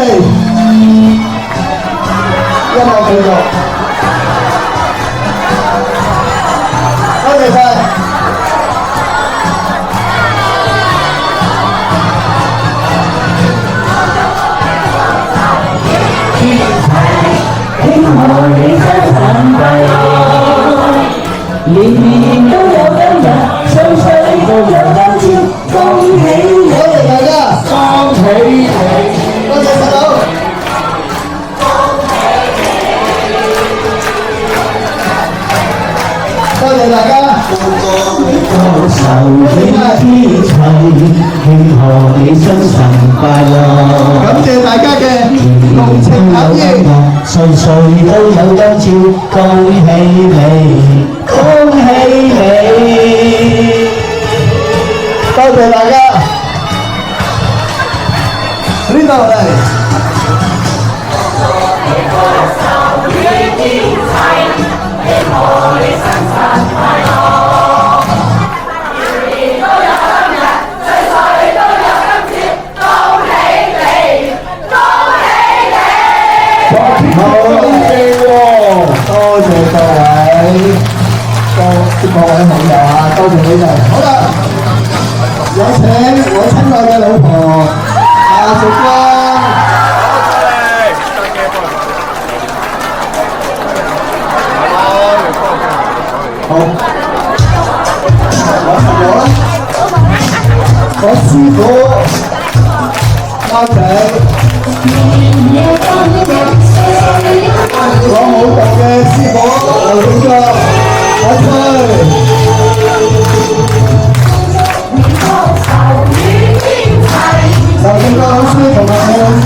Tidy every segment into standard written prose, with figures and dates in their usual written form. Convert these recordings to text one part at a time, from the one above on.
哋音樂繼續，多謝晒。希望你生辰快樂，年年都有今日，歲歲都有今朝，恭喜你！多謝大家，恭喜你！多謝細佬。多謝大家。高壽喜天齊，慶賀你生辰快樂。感謝大家嘅共情厚意，歲歲都有今朝，恭喜你，恭喜你！多謝大家。呢度嚟。多謝各位網友啊，多謝你哋。好啦，有請我親愛嘅老婆淑芳。好，我師傅交請。我舞蹈嘅師傅劉永國，我吹。劉永國老師同埋我老師，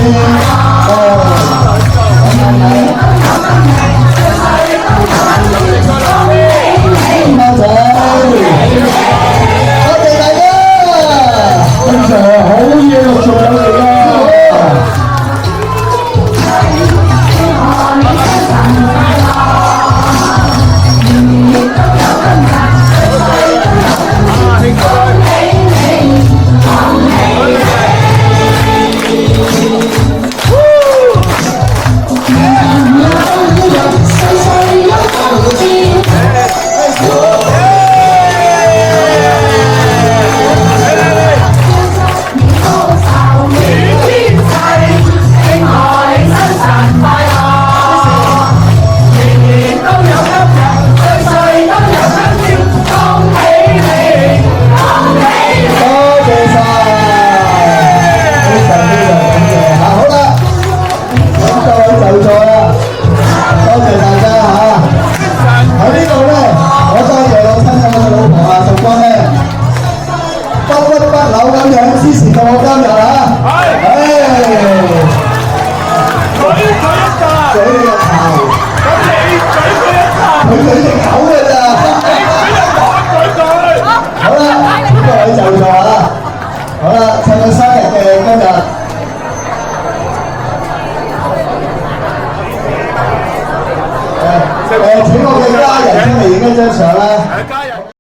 多謝大家。非常好嘢，陸續有嚟啦。趁佢生日